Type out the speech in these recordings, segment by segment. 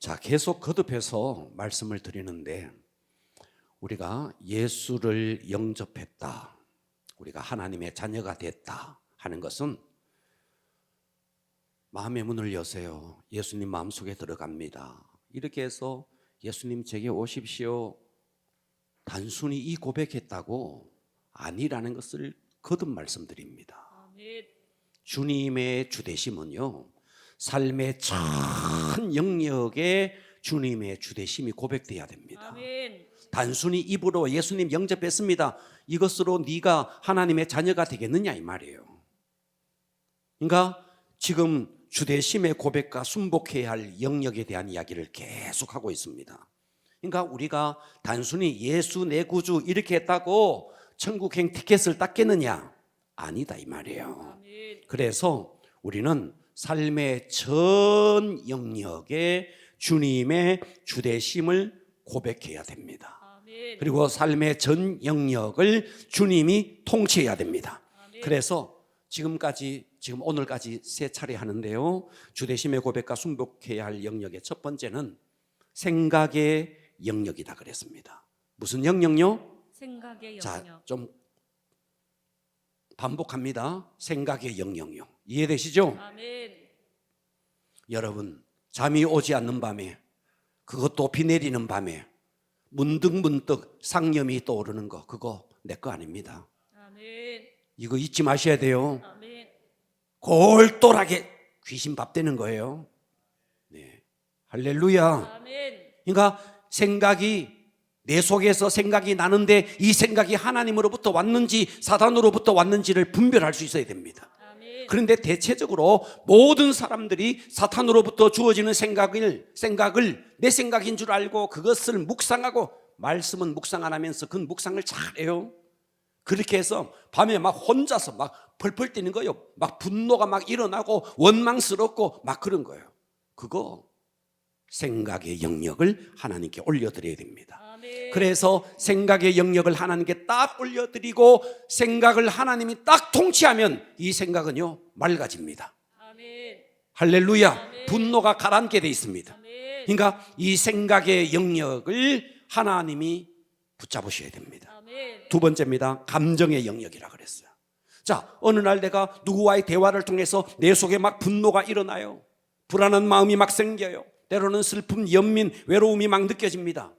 자, 계속 거듭해서 말씀을 드리는데 우리가 예수를 영접했다, 우리가 하나님의 자녀가 됐다 하는 것은 마음의 문을 여세요. 예수님 마음속에 들어갑니다. 이렇게 해서 예수님 제게 오십시오, 단순히 이 고백했다고 아니라는 것을 거듭 말씀드립니다. 아멘. 주님의 주되심은요, 삶의 전 영역에 주님의 주되심이 고백돼야 됩니다. 아멘. 단순히 입으로 예수님 영접했습니다, 이것으로 네가 하나님의 자녀가 되겠느냐 이 말이에요. 그러니까 지금 주되심의 고백과 순복해야 할 영역에 대한 이야기를 계속하고 있습니다. 그러니까 우리가 단순히 예수 내 구주 이렇게 했다고 천국행 티켓을 땄겠느냐? 아니다 이 말이에요. 아멘. 그래서 우리는 삶의 전 영역에 주님의 주되심을 고백해야 됩니다. 아멘. 그리고 삶의 전 영역을 주님이 통치해야 됩니다. 아멘. 그래서 지금 오늘까지 세 차례 하는데요, 주되심의 고백과 순복해야 할 영역의 첫 번째는 생각의 영역이다 그랬습니다. 무슨 영역요? 생각의 자, 영역. 좀 반복합니다. 생각의 영역요. 이해되시죠? 아멘. 여러분, 잠이 오지 않는 밤에, 그것도 비 내리는 밤에 문득문득 상념이 떠오르는 거, 그거 내 거 아닙니다. 아멘. 이거 잊지 마셔야 돼요. 아멘. 골똘하게 귀신 밥 되는 거예요. 네, 할렐루야. 아멘. 그러니까 생각이 내 속에서 생각이 나는데 이 생각이 하나님으로부터 왔는지 사단으로부터 왔는지를 분별할 수 있어야 됩니다. 아멘. 그런데 대체적으로 모든 사람들이 사탄으로부터 주어지는 생각을 내 생각인 줄 알고 그것을 묵상하고, 말씀은 묵상 안 하면서 그 묵상을 잘해요. 그렇게 해서 밤에 막 혼자서 막 펄펄 뛰는 거예요. 막 분노가 막 일어나고 원망스럽고 막 그런 거예요. 그거 생각의 영역을 하나님께 올려드려야 됩니다. 아멘. 그래서 생각의 영역을 하나님께 딱 올려드리고 생각을 하나님이 딱 통치하면 이 생각은요 맑아집니다. 아멘. 할렐루야. 아멘. 분노가 가라앉게 돼 있습니다. 아멘. 그러니까 이 생각의 영역을 하나님이 붙잡으셔야 됩니다. 아멘. 두 번째입니다. 감정의 영역이라 그랬어요. 자, 어느 날 내가 누구와의 대화를 통해서 내 속에 막 분노가 일어나요. 불안한 마음이 막 생겨요. 때로는 슬픔, 연민, 외로움이 막 느껴집니다.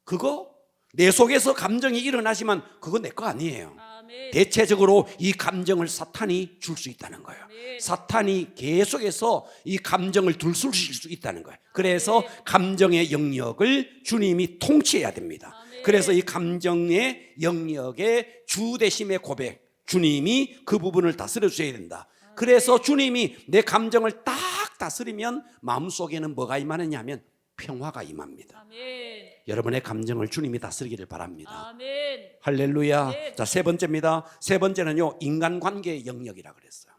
그거 내 속에서 감정이 일어나지만 그거 내 거 아니에요. 아멘. 대체적으로 이 감정을 사탄이 줄 수 있다는 거예요. 아멘. 사탄이 계속해서 이 감정을 들쑤실 수 있다는 거예요. 그래서 감정의 영역을 주님이 통치해야 됩니다. 아멘. 그래서 이 감정의 영역의 주되심의 고백, 주님이 그 부분을 다스려 주셔야 된다. 그래서 주님이 내 감정을 딱 다스리면 마음속에는 뭐가 임하느냐면 평화가 임합니다. 아멘. 여러분의 감정을 주님이 다스리기를 바랍니다. 아멘. 할렐루야. 네. 자, 세 번째입니다. 세 번째는요, 인간관계의 영역이라 그랬어요.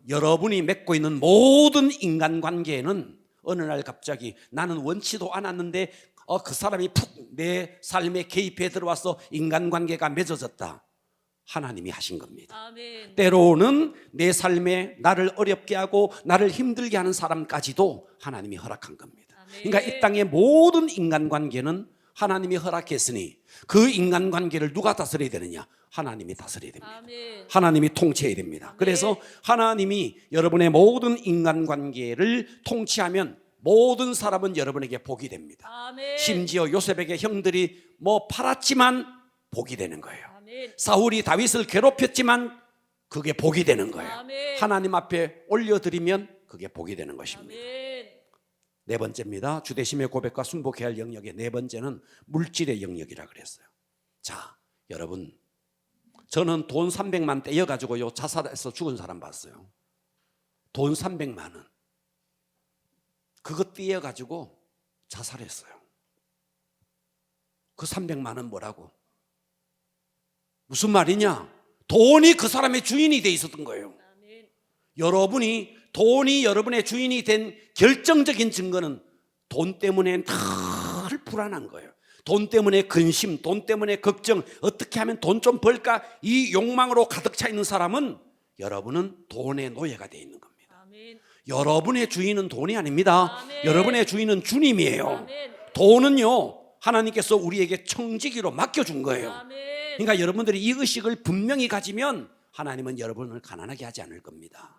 여러분이 맺고 있는 모든 인간관계에는 어느 날 갑자기 나는 원치도 않았는데 그 사람이 푹 내 삶에 개입해 들어와서 인간관계가 맺어졌다. 하나님이 하신 겁니다. 아멘. 때로는 내 삶에 나를 어렵게 하고 나를 힘들게 하는 사람까지도 하나님이 허락한 겁니다. 아멘. 그러니까 이 땅의 모든 인간관계는 하나님이 허락했으니 그 인간관계를 누가 다스려야 되느냐? 하나님이 다스려야 됩니다. 아멘. 하나님이 통치해야 됩니다. 그래서 하나님이 여러분의 모든 인간관계를 통치하면 모든 사람은 여러분에게 복이 됩니다. 아멘. 심지어 요셉에게 형들이 팔았지만 복이 되는 거예요. 아멘. 사울이 다윗을 괴롭혔지만 그게 복이 되는 거예요. 아멘. 하나님 앞에 올려드리면 그게 복이 되는 것입니다. 아멘. 네 번째입니다. 주되심의 고백과 순복해야 할 영역의 네 번째는 물질의 영역이라 그랬어요. 자, 여러분, 저는 돈 300만 떼어가지고요 자살해서 죽은 사람 봤어요. 돈 300만 원 그거 떼어가지고 자살했어요. 그 300만 원 뭐라고? 무슨 말이냐? 돈이 그 사람의 주인이 돼 있었던 거예요. 아멘. 돈이 여러분의 주인이 된 결정적인 증거는 돈 때문에 늘 불안한 거예요. 돈 때문에 근심, 돈 때문에 걱정, 어떻게 하면 돈 좀 벌까, 이 욕망으로 가득 차 있는 사람은 여러분은 돈의 노예가 되어 있는 겁니다. 아멘. 여러분의 주인은 돈이 아닙니다. 아멘. 여러분의 주인은 주님이에요. 아멘. 돈은요, 하나님께서 우리에게 청지기로 맡겨준 거예요. 아멘. 그러니까 여러분들이 이 의식을 분명히 가지면 하나님은 여러분을 가난하게 하지 않을 겁니다.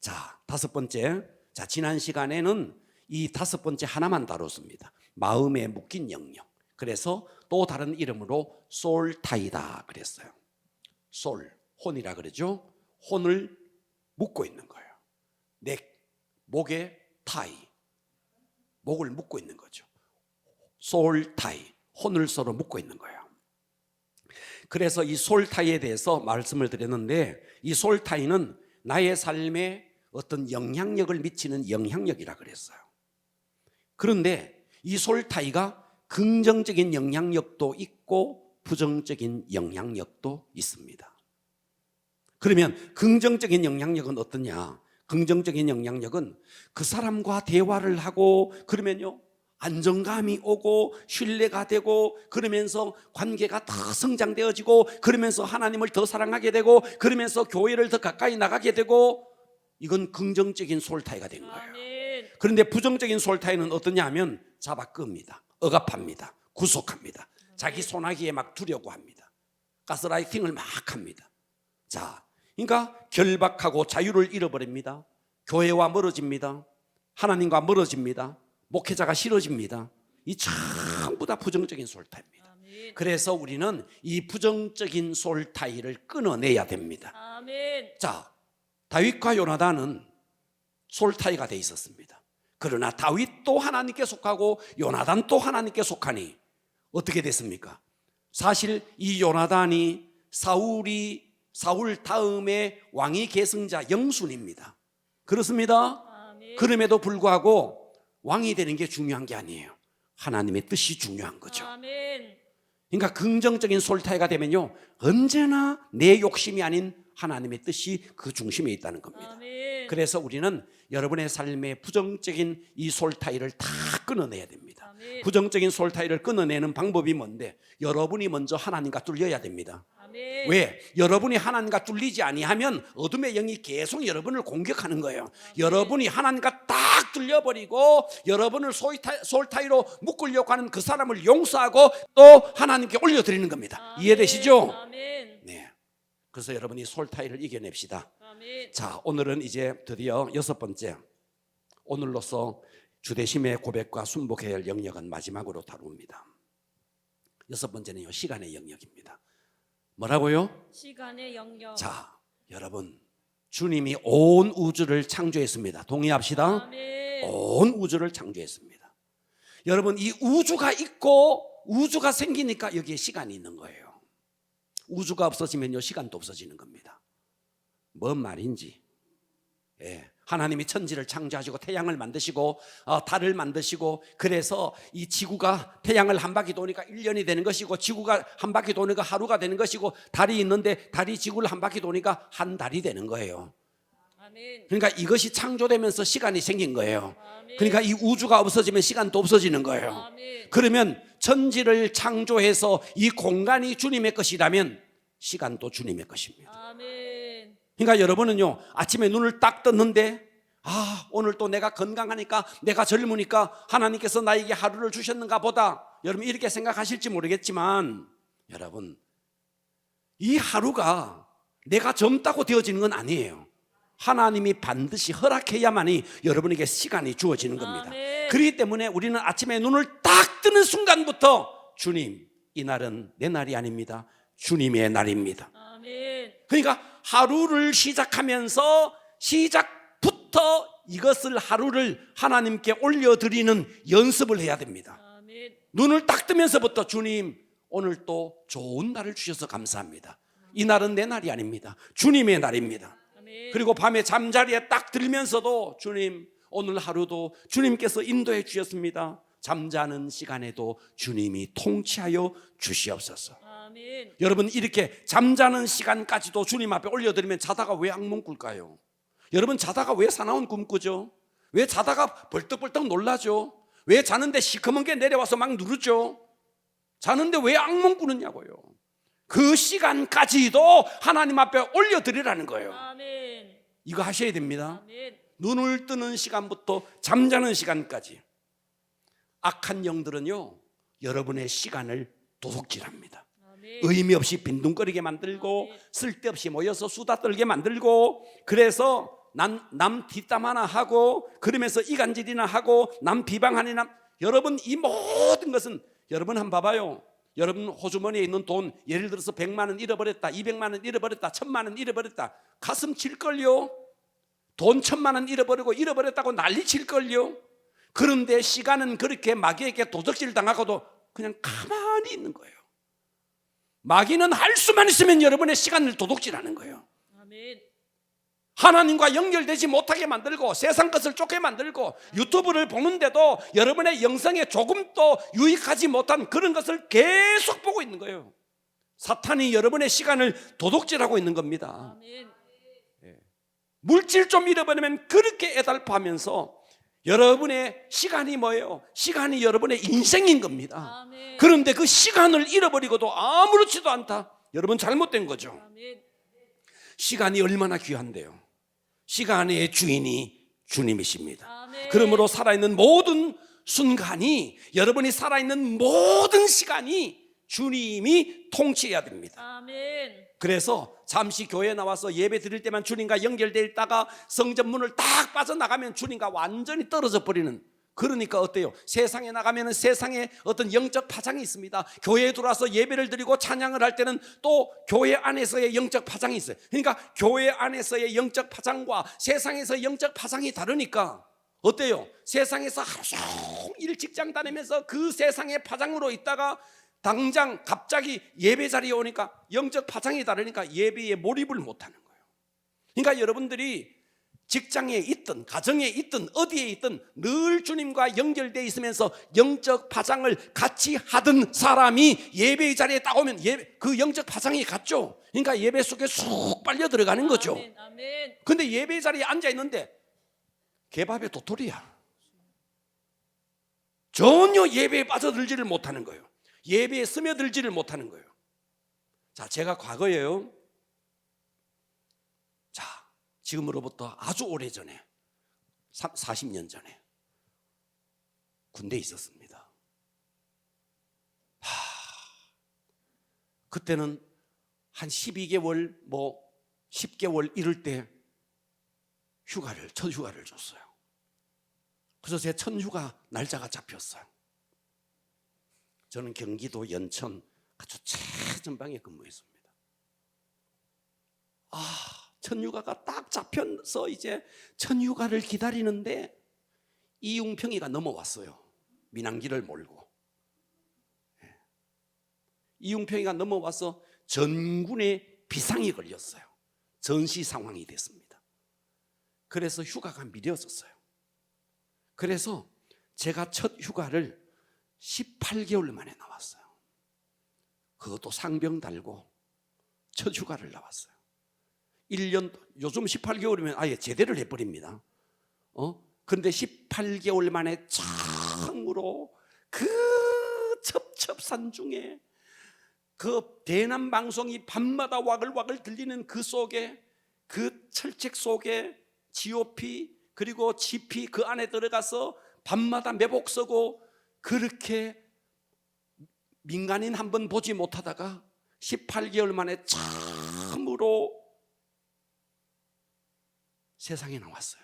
자, 다섯 번째. 자, 지난 시간에는 이 다섯 번째 하나만 다뤘습니다. 마음에 묶인 영역. 그래서 또 다른 이름으로 솔타이다 그랬어요. 솔, 혼이라 그러죠. 혼을 묶고 있는 거예요. 넥, 목에 타이, 목을 묶고 있는 거죠. 솔타이, 혼을 서로 묶고 있는 거예요. 그래서 이 솔타이에 대해서 말씀을 드렸는데, 이 솔타이는 나의 삶에 어떤 영향력을 미치는 영향력이라 그랬어요. 그런데 이 솔타이가 긍정적인 영향력도 있고 부정적인 영향력도 있습니다. 그러면 긍정적인 영향력은 어떠냐? 긍정적인 영향력은 그 사람과 대화를 하고 그러면요, 안정감이 오고 신뢰가 되고 그러면서 관계가 더 성장되어지고 그러면서 하나님을 더 사랑하게 되고 그러면서 교회를 더 가까이 나가게 되고, 이건 긍정적인 솔타이가 된 거예요. 아멘. 그런데 부정적인 솔타이는 어떠냐 하면 잡아끕니다. 억압합니다. 구속합니다. 자기 손아귀에 막 두려고 합니다. 가스라이팅을 막 합니다. 자, 그러니까 결박하고 자유를 잃어버립니다. 교회와 멀어집니다. 하나님과 멀어집니다. 목회자가 싫어집니다. 이 전부 다 부정적인 솔타입니다. 아멘. 그래서 우리는 이 부정적인 솔타이를 끊어내야 됩니다. 아멘. 자, 다윗과 요나단은 솔타이가 돼 있었습니다. 그러나 다윗도 하나님께 속하고 요나단 또 하나님께 속하니 어떻게 됐습니까? 사실 이 요나단이 사울 다음에 왕위 계승자 영순입니다. 그렇습니다. 아멘. 그럼에도 불구하고 왕이 되는 게 중요한 게 아니에요. 하나님의 뜻이 중요한 거죠. 아멘. 그러니까 긍정적인 솔타이가 되면요, 언제나 내 욕심이 아닌 하나님의 뜻이 그 중심에 있다는 겁니다. 아멘. 그래서 우리는 여러분의 삶에 부정적인 이 솔타이를 다 끊어내야 됩니다. 아멘. 부정적인 솔타이를 끊어내는 방법이 뭔데? 여러분이 먼저 하나님과 뚫려야 됩니다. 아멘. 왜? 여러분이 하나님과 뚫리지 아니하면 어둠의 영이 계속 여러분을 공격하는 거예요. 여러분이 하나님과 딱 뚫려버리고 여러분을 솔타이로 묶으려고 하는 그 사람을 용서하고 또 하나님께 올려드리는 겁니다. 아멘. 이해되시죠? 아멘. 네. 그래서 여러분이 솔타이를 이겨냅시다. 아멘. 자, 오늘은 이제 드디어 여섯 번째, 오늘로서 주대심의 고백과 순복해야 할 영역은 마지막으로 다룹니다. 여섯 번째는요, 시간의 영역입니다. 뭐라고요? 시간의 영역. 자, 여러분, 주님이 온 우주를 창조했습니다. 동의합시다. 아멘. 온 우주를 창조했습니다. 여러분, 이 우주가 있고 우주가 생기니까 여기에 시간이 있는 거예요. 우주가 없어지면요, 시간도 없어지는 겁니다. 뭔 말인지. 예, 하나님이 천지를 창조하시고 태양을 만드시고 달을 만드시고, 그래서 이 지구가 태양을 한 바퀴 도니까 1년이 되는 것이고, 지구가 한 바퀴 도니까 하루가 되는 것이고, 달이 있는데 달이 지구를 한 바퀴 도니까 한 달이 되는 거예요. 아멘. 그러니까 이것이 창조되면서 시간이 생긴 거예요. 아멘. 그러니까 이 우주가 없어지면 시간도 없어지는 거예요. 아멘. 그러면 천지를 창조해서 이 공간이 주님의 것이라면 시간도 주님의 것입니다. 아멘. 그러니까 여러분은요, 아침에 눈을 딱 떴는데 오늘 또 내가 건강하니까, 내가 젊으니까 하나님께서 나에게 하루를 주셨는가 보다, 여러분 이렇게 생각하실지 모르겠지만, 여러분 이 하루가 내가 젊다고 되어지는 건 아니에요. 하나님이 반드시 허락해야만이 여러분에게 시간이 주어지는 겁니다. 아멘. 그렇기 때문에 우리는 아침에 눈을 딱 뜨는 순간부터 주님, 이 날은 내 날이 아닙니다. 주님의 날입니다. 아멘. 그러니까 하루를 시작하면서 시작부터 이것을, 하루를 하나님께 올려드리는 연습을 해야 됩니다. 아멘. 눈을 딱 뜨면서부터 주님, 오늘 또 좋은 날을 주셔서 감사합니다. 이 날은 내 날이 아닙니다. 주님의 날입니다. 아멘. 그리고 밤에 잠자리에 딱 들면서도 주님, 오늘 하루도 주님께서 인도해 주셨습니다. 잠자는 시간에도 주님이 통치하여 주시옵소서. 아멘. 여러분, 이렇게 잠자는 시간까지도 주님 앞에 올려드리면 자다가 왜 악몽 꿀까요? 여러분, 자다가 왜 사나운 꿈 꾸죠? 왜 자다가 벌떡벌떡 놀라죠? 왜 자는데 시커먼 게 내려와서 막 누르죠? 자는데 왜 악몽 꾸느냐고요. 그 시간까지도 하나님 앞에 올려드리라는 거예요. 아멘. 이거 하셔야 됩니다. 아멘. 눈을 뜨는 시간부터 잠자는 시간까지 악한 영들은요, 여러분의 시간을 도둑질합니다. 아멘. 의미 없이 빈둥거리게 만들고 아멘. 쓸데없이 모여서 수다 떨게 만들고, 그래서 남 뒷담 하나 하고, 그러면서 이간질이나 하고, 남 비방하니나. 여러분, 이 모든 것은, 여러분 한번 봐봐요. 여러분 호주머니에 있는 돈, 예를 들어서 100만 원 잃어버렸다, 200만 원 잃어버렸다, 1000만 원 잃어버렸다. 가슴 칠걸요. 돈 1000만 원 잃어버렸다고 난리 칠걸요. 그런데 시간은 그렇게 마귀에게 도둑질 당하고도 그냥 가만히 있는 거예요. 마귀는 할 수만 있으면 여러분의 시간을 도둑질하는 거예요. 아멘. 하나님과 연결되지 못하게 만들고, 세상 것을 쫓게 만들고, 유튜브를 보는데도 여러분의 영성에 조금도 유익하지 못한 그런 것을 계속 보고 있는 거예요. 사탄이 여러분의 시간을 도둑질하고 있는 겁니다. 아멘. 물질 좀 잃어버리면 그렇게 애달파하면서 여러분의 시간이 뭐예요? 시간이 여러분의 인생인 겁니다. 아멘. 그런데 그 시간을 잃어버리고도 아무렇지도 않다. 여러분 잘못된 거죠. 아멘. 시간이 얼마나 귀한데요. 시간의 주인이 주님이십니다. 아멘. 그러므로 살아있는 모든 순간이, 여러분이 살아있는 모든 시간이 주님이 통치해야 됩니다. 아멘. 그래서 잠시 교회에 나와서 예배 드릴 때만 주님과 연결되어 있다가 성전 문을 딱 빠져나가면 주님과 완전히 떨어져 버리는, 그러니까 어때요? 세상에 나가면 세상에 어떤 영적 파장이 있습니다. 교회에 들어와서 예배를 드리고 찬양을 할 때는 또 교회 안에서의 영적 파장이 있어요. 그러니까 교회 안에서의 영적 파장과 세상에서의 영적 파장이 다르니까 어때요? 세상에서 하루 종일 직장 다니면서 그 세상의 파장으로 있다가 당장 갑자기 예배 자리에 오니까 영적 파장이 다르니까 예배에 몰입을 못하는 거예요. 그러니까 여러분들이 직장에 있든 가정에 있든 어디에 있든 늘 주님과 연결되어 있으면서 영적 파장을 같이 하던 사람이 예배 자리에 딱 오면 그 영적 파장이 같죠. 그러니까 예배 속에 쑥 빨려 들어가는 거죠. 아멘. 아멘. 근데 예배 자리에 앉아 있는데 개밥에 도토리야. 전혀 예배에 빠져들지를 못하는 거예요. 예배에 스며들지를 못하는 거예요. 자, 제가 과거에요, 자, 지금으로부터 아주 오래전에 40년 전에 군대에 있었습니다. 그때는 한 12개월 10개월 이럴 때 첫 휴가를 줬어요. 그래서 제 첫 휴가 날짜가 잡혔어요. 저는 경기도 연천 아주 최전방에 근무했습니다. 첫 휴가가 딱 잡혀서 이제 첫 휴가를 기다리는데 이웅평이가 넘어왔어요. 민항기를 몰고. 이웅평이가 넘어와서 전군에 비상이 걸렸어요. 전시 상황이 됐습니다. 그래서 휴가가 미뤄졌어요. 그래서 제가 첫 휴가를 18개월 만에 나왔어요. 그것도 상병 달고 첫 휴가를 나왔어요. 1년, 요즘 18개월이면 아예 제대를 해버립니다. 그런데 18개월 만에 처음으로 그 첩첩산 중에 그 대남 방송이 밤마다 와글와글 들리는 그 속에, 그 철책 속에 GOP 그리고 GP 그 안에 들어가서 밤마다 매복 서고, 그렇게 민간인 한 번 보지 못하다가 18개월 만에 참으로 세상에 나왔어요.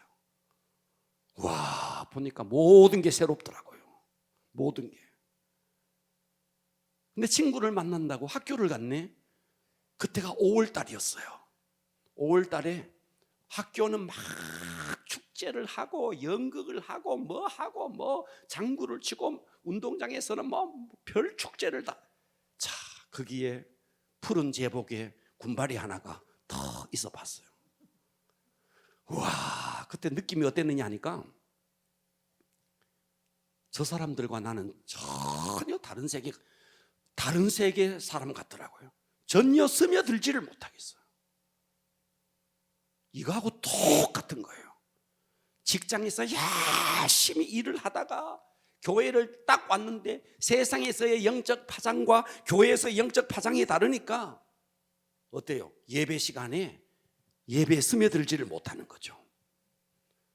와, 보니까 모든 게 새롭더라고요. 모든 게. 근데 친구를 만난다고 학교를 갔네. 그때가 5월 달이었어요. 5월 달에 학교는 막 축제를 하고 연극을 하고 뭐 장구를 치고 운동장에서는 뭐 별 축제를 다. 자, 거기에 푸른 제복에 군발이 하나가 더 있어 봤어요. 와, 그때 느낌이 어땠느냐 하니까 저 사람들과 나는 전혀 다른 세계 사람 같더라고요. 전혀 스며들지를 못하겠어요. 이거하고 똑같은 거예요. 직장에서 열심히 일을 하다가 교회를 딱 왔는데 세상에서의 영적 파장과 교회에서의 영적 파장이 다르니까 어때요? 예배 시간에 예배에 스며들지를 못하는 거죠.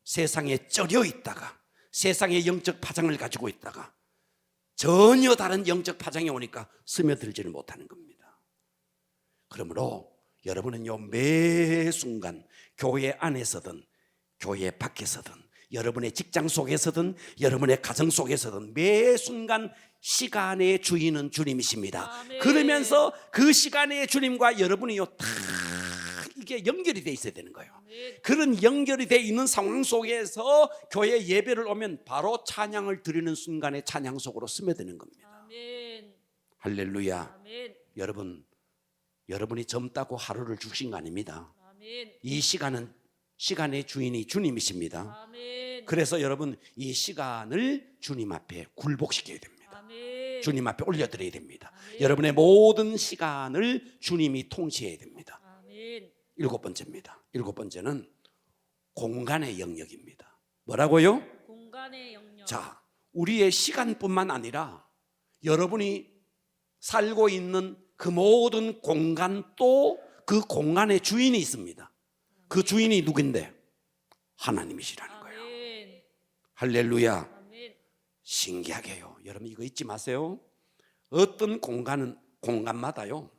세상에 쩌려 있다가 세상의 영적 파장을 가지고 있다가 전혀 다른 영적 파장이 오니까 스며들지를 못하는 겁니다. 그러므로 여러분은요, 매 순간 교회 안에서든 교회 밖에서든 여러분의 직장 속에서든 여러분의 가정 속에서든 매 순간 시간의 주인은 주님이십니다. 아멘. 그러면서 그 시간의 주님과 여러분이요 다 이게 연결이 돼 있어야 되는 거예요. 아멘. 그런 연결이 돼 있는 상황 속에서 교회 예배를 오면 바로 찬양을 드리는 순간에 찬양 속으로 스며드는 겁니다. 아멘. 할렐루야. 아멘. 여러분이 젊다고 하루를 주신 거 아닙니다. 아멘. 이 시간은 시간의 주인이 주님이십니다. 아멘. 그래서 여러분 이 시간을 주님 앞에 굴복시켜야 됩니다. 아멘. 주님 앞에 올려드려야 됩니다. 아멘. 여러분의 모든 시간을 주님이 통치해야 됩니다. 아멘. 일곱 번째입니다. 일곱 번째는 공간의 영역입니다. 뭐라고요? 공간의 영역. 자, 우리의 시간뿐만 아니라 여러분이 살고 있는 그 모든 공간도 그 공간의 주인이 있습니다. 그 주인이 누군데? 하나님이시라는 거예요. 아멘. 할렐루야. 아멘. 신기하게요. 여러분 이거 잊지 마세요. 어떤 공간마다요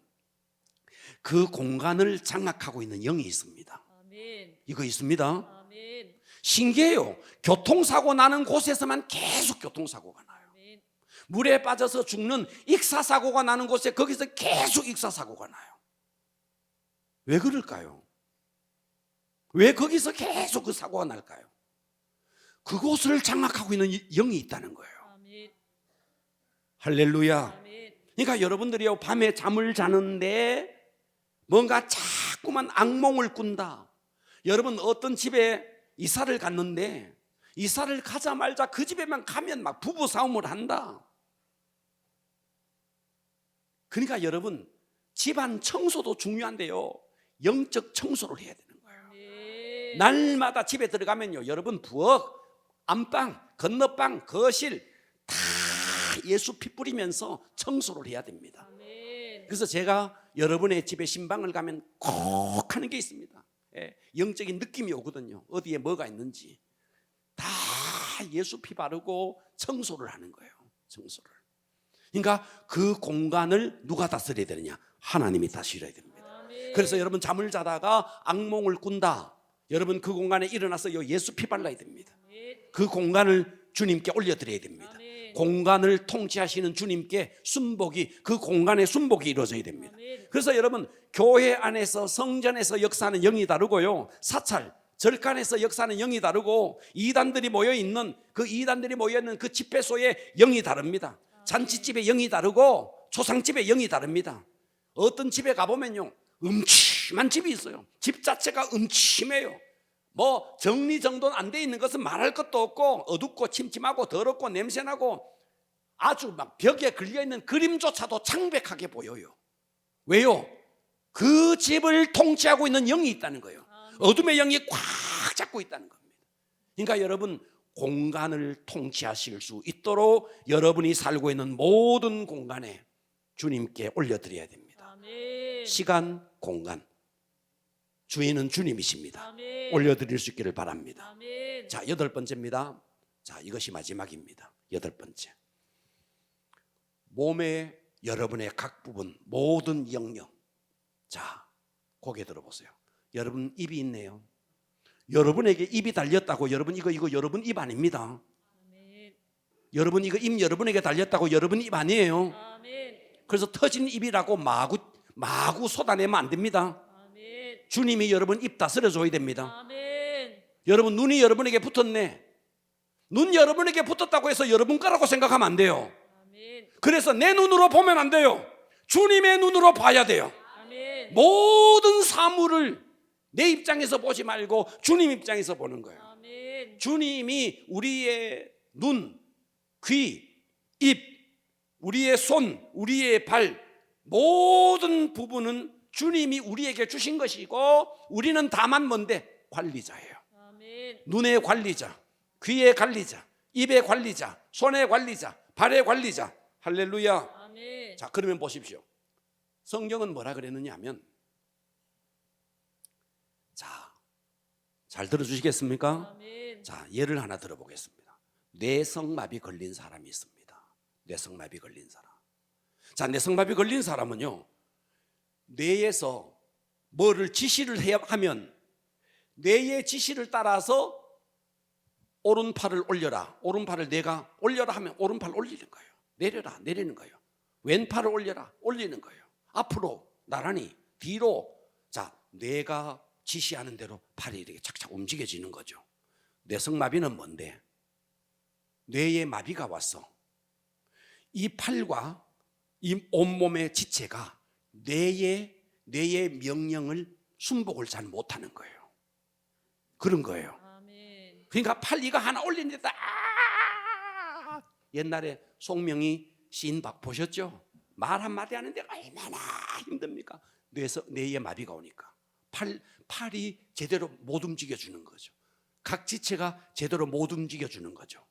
그 공간을 장악하고 있는 영이 있습니다. 아멘. 이거 있습니다. 아멘. 신기해요. 교통사고 나는 곳에서만 계속 교통사고가 나요. 아멘. 물에 빠져서 죽는 익사사고가 나는 곳에 거기서 계속 익사사고가 나요. 왜 그럴까요? 왜 거기서 계속 그 사고가 날까요? 그곳을 장악하고 있는 영이 있다는 거예요. 아멘. 할렐루야. 아멘. 그러니까 여러분들이요 밤에 잠을 자는데 뭔가 자꾸만 악몽을 꾼다. 여러분 어떤 집에 이사를 갔는데 이사를 가자마자 그 집에만 가면 막 부부 싸움을 한다. 그러니까 여러분 집안 청소도 중요한데요 영적 청소를 해야 되는 거예요. 아멘. 날마다 집에 들어가면요 여러분 부엌, 안방, 건너방, 거실 다 예수 피 뿌리면서 청소를 해야 됩니다. 아멘. 그래서 제가 여러분의 집에 신방을 가면 꼭 하는 게 있습니다. 예, 영적인 느낌이 오거든요. 어디에 뭐가 있는지 다 예수 피 바르고 청소를 하는 거예요. 청소를. 그러니까 그 공간을 누가 다스려야 되느냐? 하나님이 다스려야 됩니다. 아멘. 그래서 여러분 잠을 자다가 악몽을 꾼다. 여러분 그 공간에 일어나서 예수 피 발라야 됩니다. 아멘. 그 공간을 주님께 올려드려야 됩니다. 아멘. 공간을 통치하시는 주님께 순복이 그 공간에 순복이 이루어져야 됩니다. 아멘. 그래서 여러분 교회 안에서 성전에서 역사하는 영이 다르고요 사찰 절간에서 역사하는 영이 다르고 이단들이 모여있는 그 집회소의 영이 다릅니다. 잔치집의 영이 다르고 초상집의 영이 다릅니다. 어떤 집에 가보면요 음침한 집이 있어요. 집 자체가 음침해요. 뭐 정리정돈 안 돼 있는 것은 말할 것도 없고 어둡고 침침하고 더럽고 냄새나고 아주 막 벽에 걸려있는 그림조차도 창백하게 보여요. 왜요? 그 집을 통치하고 있는 영이 있다는 거예요. 어둠의 영이 꽉 잡고 있다는 겁니다. 그러니까 여러분 공간을 통치하실 수 있도록 여러분이 살고 있는 모든 공간에 주님께 올려드려야 됩니다. 아멘. 시간, 공간 주인은 주님이십니다. 아멘. 올려드릴 수 있기를 바랍니다. 아멘. 자, 여덟 번째입니다. 자, 이것이 마지막입니다. 여덟 번째. 몸의 여러분의 각 부분 모든 영역. 자, 고개 들어보세요. 여러분 입이 있네요. 여러분에게 입이 달렸다고 여러분 이거 여러분 입 아닙니다. 아멘. 여러분 이거 입 여러분에게 달렸다고 여러분 입 아니에요. 아멘. 그래서 터진 입이라고 마구 쏟아내면 안 됩니다. 아멘. 주님이 여러분 입 다스려 줘야 됩니다. 아멘. 여러분 눈이 여러분에게 붙었네. 눈 여러분에게 붙었다고 해서 여러분 거라고 생각하면 안 돼요. 아멘. 그래서 내 눈으로 보면 안 돼요. 주님의 눈으로 봐야 돼요. 아멘. 모든 사물을 내 입장에서 보지 말고 주님 입장에서 보는 거예요. 아멘. 주님이 우리의 눈, 귀, 입, 우리의 손, 우리의 발 모든 부분은 주님이 우리에게 주신 것이고 우리는 다만 뭔데? 관리자예요. 아멘. 눈의 관리자, 귀의 관리자, 입의 관리자, 손의 관리자, 발의 관리자. 할렐루야. 아멘. 자, 그러면 보십시오. 성경은 뭐라 그랬느냐 하면 자, 잘 들어주시겠습니까? 아멘. 자, 예를 하나 들어보겠습니다. 뇌성마비 걸린 사람이 있습니다. 뇌성마비 걸린 사람. 자, 뇌성마비 걸린 사람은요, 뇌에서 뭐를 지시를 해야 하면 뇌의 지시를 따라서 오른팔을 올려라. 오른팔을 내가 올려라 하면 오른팔 올리는 거예요. 내려라, 내리는 거예요. 왼팔을 올려라, 올리는 거예요. 앞으로, 나란히, 뒤로. 자, 뇌가 지시하는 대로 팔이 이렇게 착착 움직여지는 거죠. 뇌성마비는 뭔데? 뇌에 마비가 왔어. 이 팔과 이 온몸의 지체가 뇌의 명령을 순복을 잘 못하는 거예요. 그런 거예요. 아멘. 그러니까 팔 이가 하나 올리는데 옛날에 송명이 시인 보셨죠? 말 한마디 하는데 얼마나 힘듭니까? 뇌에 마비가 오니까 팔이 제대로 못 움직여주는 거죠. 각 지체가 제대로 못 움직여주는 거죠.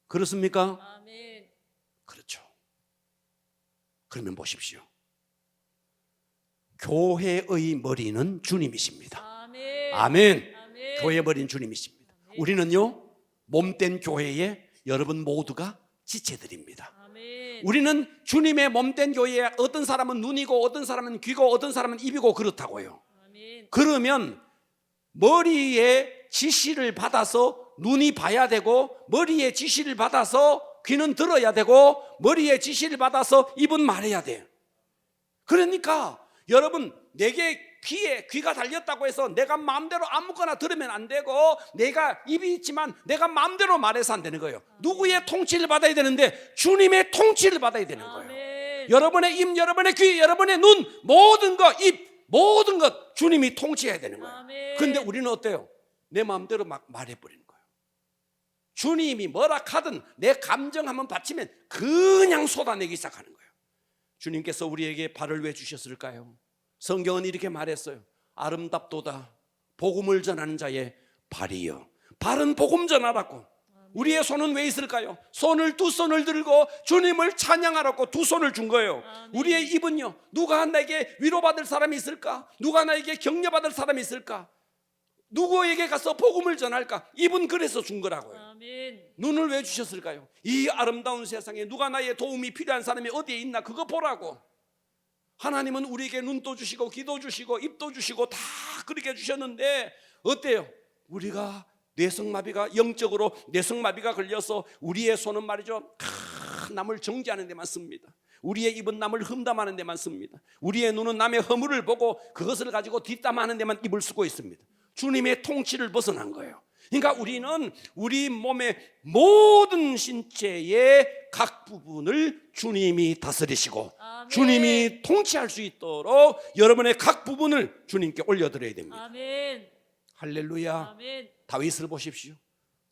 그렇습니까? 아멘. 그렇죠. 그러면 보십시오. 교회의 머리는 주님이십니다. 아멘. 아멘. 아멘. 교회 머리는 주님이십니다. 우리는요, 몸된 교회에 여러분 모두가 지체들입니다. 아멘. 우리는 주님의 몸된 교회에 어떤 사람은 눈이고 어떤 사람은 귀고 어떤 사람은 입이고 그렇다고요. 아멘. 그러면 머리에 지시를 받아서 눈이 봐야 되고 머리에 지시를 받아서 귀는 들어야 되고 머리에 지시를 받아서 입은 말해야 돼요. 그러니까 여러분, 내게 귀가 달렸다고 해서 내가 마음대로 아무거나 들으면 안 되고, 내가 입이 있지만 내가 마음대로 말해서 안 되는 거예요. 누구의 통치를 받아야 되는데 주님의 통치를 받아야 되는 거예요. 아멘. 여러분의 입, 여러분의 귀, 여러분의 눈, 모든 것, 입, 모든 것 주님이 통치해야 되는 거예요. 아멘. 그런데 우리는 어때요? 내 마음대로 막 말해버리는 거예요. 주님이 뭐라 하든 내 감정 한번 받치면 그냥 쏟아내기 시작하는 거예요. 주님께서 우리에게 발을 왜 주셨을까요? 성경은 이렇게 말했어요. 아름답도다 복음을 전하는 자의 발이요. 발은 복음 전하라고. 우리의 손은 왜 있을까요? 두 손을 들고 주님을 찬양하라고 두 손을 준 거예요. 우리의 입은요, 누가 나에게 위로받을 사람이 있을까? 누가 나에게 격려받을 사람이 있을까? 누구에게 가서 복음을 전할까? 입은 그래서 준 거라고요. 아멘. 눈을 왜 주셨을까요? 이 아름다운 세상에 누가 나의 도움이 필요한 사람이 어디에 있나 그거 보라고. 하나님은 우리에게 눈도 주시고 귀도 주시고 입도 주시고 다 그렇게 주셨는데 어때요? 우리가 영적으로 뇌성마비가 걸려서 우리의 손은 말이죠, 남을 정죄하는 데만 씁니다. 우리의 입은 남을 흠담하는 데만 씁니다. 우리의 눈은 남의 허물을 보고 그것을 가지고 뒷담하는 데만 입을 쓰고 있습니다. 주님의 통치를 벗어난 거예요. 그러니까 우리는 우리 몸의 모든 신체의 각 부분을 주님이 다스리시고 아멘. 주님이 통치할 수 있도록 여러분의 각 부분을 주님께 올려드려야 됩니다. 아멘. 할렐루야. 아멘. 다윗을 보십시오.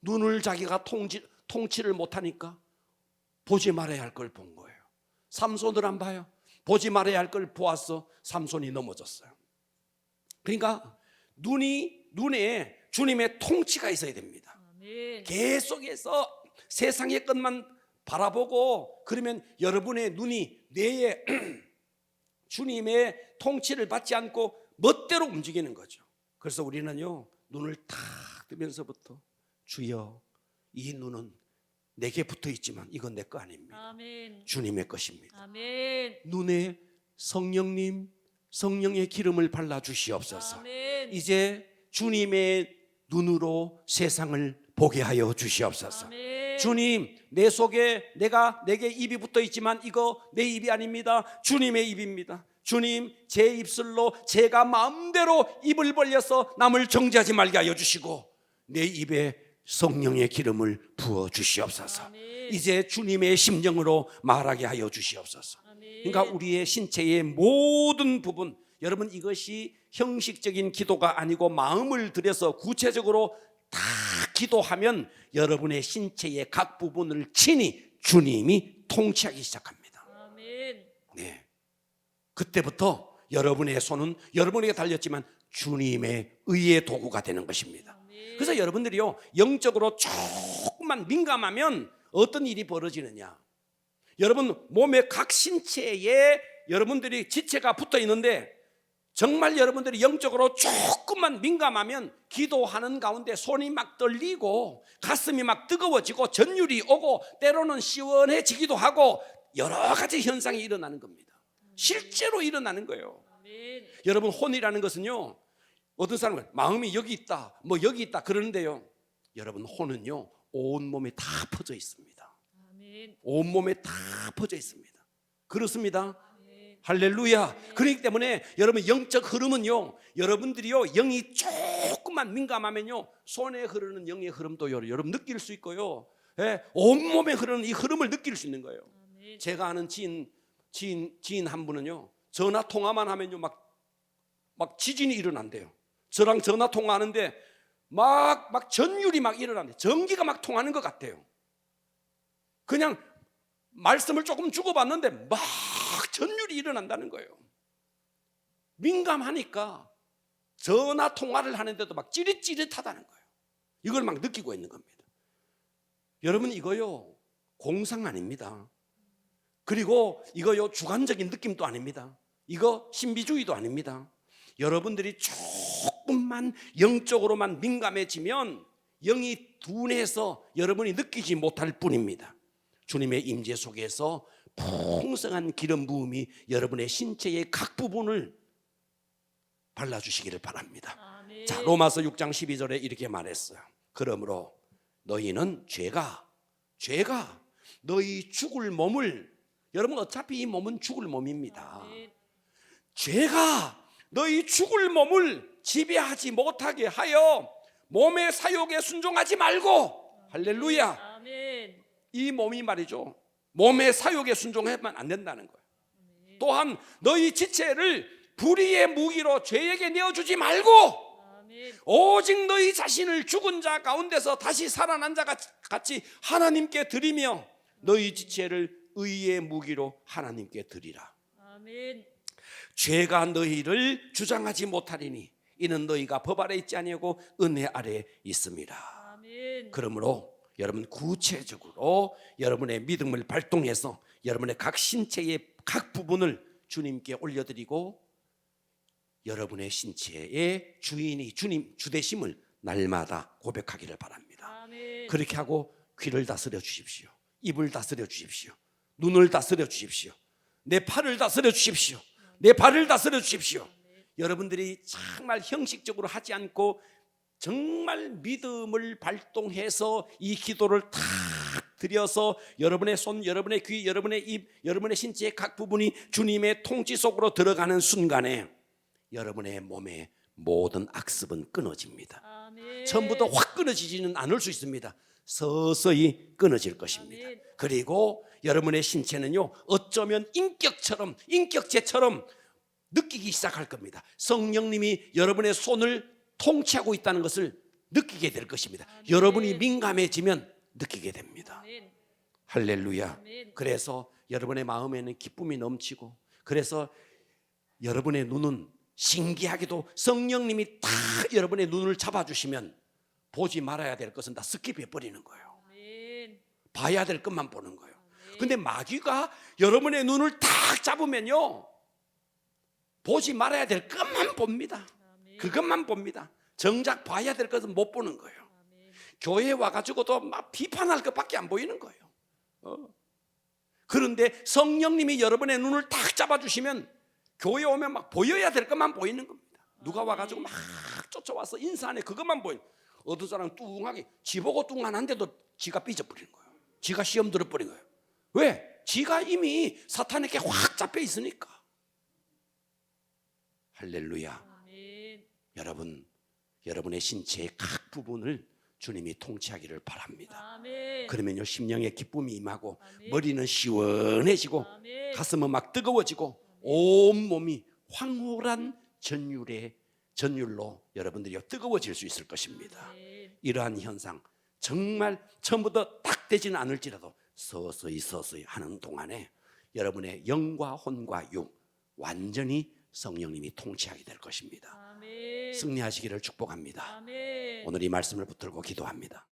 눈을 자기가 통치를 못하니까 보지 말아야 할 걸 본 거예요. 삼손을 안 봐요. 보지 말아야 할 걸 보았어. 삼손이 넘어졌어요. 그러니까 눈에 주님의 통치가 있어야 됩니다. 아멘. 계속해서 세상의 것만 바라보고 그러면 여러분의 눈이 뇌에 주님의 통치를 받지 않고 멋대로 움직이는 거죠. 그래서 우리는요, 눈을 탁 뜨면서부터 주여, 이 눈은 내게 붙어 있지만 이건 내 거 아닙니다. 아멘. 주님의 것입니다. 아멘. 눈에 성령의 기름을 발라 주시옵소서. 아멘. 이제 주님의 눈으로 세상을 보게 하여 주시옵소서. 아멘. 주님, 내 속에 내게 입이 붙어 있지만 이거 내 입이 아닙니다. 주님의 입입니다. 주님, 제 입술로 제가 마음대로 입을 벌려서 남을 정죄하지 말게 하여 주시고 내 입에 성령의 기름을 부어 주시옵소서. 아멘. 이제 주님의 심정으로 말하게 하여 주시옵소서. 아멘. 그러니까 우리의 신체의 모든 부분, 여러분, 이것이 형식적인 기도가 아니고 마음을 들여서 구체적으로 다 기도하면 여러분의 신체의 각 부분을 친히 주님이 통치하기 시작합니다. 아멘. 네. 그때부터 여러분의 손은 여러분에게 달렸지만 주님의 의의 도구가 되는 것입니다. 아멘. 그래서 여러분들이요, 영적으로 조금만 민감하면 어떤 일이 벌어지느냐, 여러분 몸의 각 신체에 여러분들이 지체가 붙어 있는데 정말 여러분들이 영적으로 조금만 민감하면 기도하는 가운데 손이 막 떨리고 가슴이 막 뜨거워지고 전율이 오고 때로는 시원해지기도 하고 여러 가지 현상이 일어나는 겁니다. 실제로 일어나는 거예요. 아멘. 여러분, 혼이라는 것은요, 어떤 사람은 마음이 여기 있다, 뭐 여기 있다 그러는데요, 여러분, 혼은요 온몸에 다 퍼져 있습니다. 아멘. 온몸에 다 퍼져 있습니다. 그렇습니다. 아멘. 할렐루야. 그렇기 때문에 여러분, 영적 흐름은요, 여러분들이요 영이 조금만 민감하면요 손에 흐르는 영의 흐름도요 여러분 느낄 수 있고요, 예, 온몸에 흐르는 이 흐름을 느낄 수 있는 거예요. 아멘. 제가 아는 지인 한 분은요, 전화 통화만 하면요 막 지진이 일어난대요. 저랑 전화 통화하는데 막 전율이 막 일어난대. 전기가 막 통하는 것 같아요. 그냥 말씀을 조금 주고받는데 막 전율이 일어난다는 거예요. 민감하니까 전화 통화를 하는데도 막 찌릿찌릿하다는 거예요. 이걸 막 느끼고 있는 겁니다. 여러분, 이거요 공상 아닙니다. 그리고 이거요 주관적인 느낌도 아닙니다. 이거 신비주의도 아닙니다. 여러분들이 조금만 영적으로만 민감해지면 영이 둔해서 여러분이 느끼지 못할 뿐입니다. 주님의 임재 속에서 풍성한 기름 부음이 여러분의 신체의 각 부분을 발라주시기를 바랍니다. 아멘. 자, 로마서 6장 12절에 이렇게 말했어요. 그러므로 너희는 죄가 너희 죽을 몸을, 여러분 어차피 이 몸은 죽을 몸입니다. 아멘. 죄가 너희 죽을 몸을 지배하지 못하게 하여 몸의 사욕에 순종하지 말고, 할렐루야, 아멘. 이 몸이 말이죠 몸의 사욕에 순종하면 안 된다는 거예요. 또한 너희 지체를 불의의 무기로 죄에게 내어주지 말고 아멘. 오직 너희 자신을 죽은 자 가운데서 다시 살아난 자 같이 하나님께 드리며 너희 지체를 의의 무기로 하나님께 드리라. 아멘. 죄가 너희를 주장하지 못하리니 이는 너희가 법 아래 있지 아니하고 은혜 아래 있습니다. 아멘. 그러므로 여러분, 구체적으로 여러분의 믿음을 발동해서 여러분의 각 신체의 각 부분을 주님께 올려드리고 여러분의 신체의 주인이 주님 주되심을 날마다 고백하기를 바랍니다. 아멘. 그렇게 하고 귀를 다스려 주십시오. 입을 다스려 주십시오. 눈을 다스려 주십시오. 내 팔을 다스려 주십시오. 내 발을 다스려 주십시오. 여러분들이 정말 형식적으로 하지 않고 정말 믿음을 발동해서 이 기도를 탁 드려서 여러분의 손, 여러분의 귀, 여러분의 입, 여러분의 신체의 각 부분이 주님의 통치 속으로 들어가는 순간에 여러분의 몸의 모든 악습은 끊어집니다. 아멘. 처음부터 확 끊어지지는 않을 수 있습니다. 서서히 끊어질 것입니다. 아멘. 그리고 여러분의 신체는요 어쩌면 인격체처럼 느끼기 시작할 겁니다. 성령님이 여러분의 손을 통치하고 있다는 것을 느끼게 될 것입니다. 아멘. 여러분이 민감해지면 느끼게 됩니다. 아멘. 할렐루야. 아멘. 그래서 여러분의 마음에는 기쁨이 넘치고, 그래서 여러분의 눈은 신기하게도 성령님이 다 여러분의 눈을 잡아주시면 보지 말아야 될 것은 다 스킵해 버리는 거예요. 아멘. 봐야 될 것만 보는 거예요. 아멘. 근데 마귀가 여러분의 눈을 딱 잡으면요 보지 말아야 될 것만 봅니다. 아멘. 그것만 봅니다. 정작 봐야 될 것은 못 보는 거예요. 아멘. 교회 와가지고도 막 비판할 것밖에 안 보이는 거예요. 그런데 성령님이 여러분의 눈을 딱 잡아주시면 교회 오면 막 보여야 될 것만 보이는 겁니다. 누가 와가지고 막 쫓아와서 인사하네, 그것만 보이는. 어떤 사람은 뚱하게 지보고 뚱한한데도 지가 삐져버리는 거예요. 지가 시험 들어버린 거예요. 왜? 지가 이미 사탄에게 확 잡혀 있으니까. 할렐루야. 아멘. 여러분, 여러분의 신체의 각 부분을 주님이 통치하기를 바랍니다. 아멘. 그러면요 심령의 기쁨이 임하고 아멘. 머리는 시원해지고 아멘. 가슴은 막 뜨거워지고 온몸이 황홀한 전율로 여러분들이 뜨거워질 수 있을 것입니다. 아멘. 이러한 현상 정말 처음부터 딱 되지는 않을지라도 서서히 하는 동안에 여러분의 영과 혼과 육 완전히 성령님이 통치하게 될 것입니다. 아멘. 승리하시기를 축복합니다. 아멘. 오늘 이 말씀을 붙들고 기도합니다.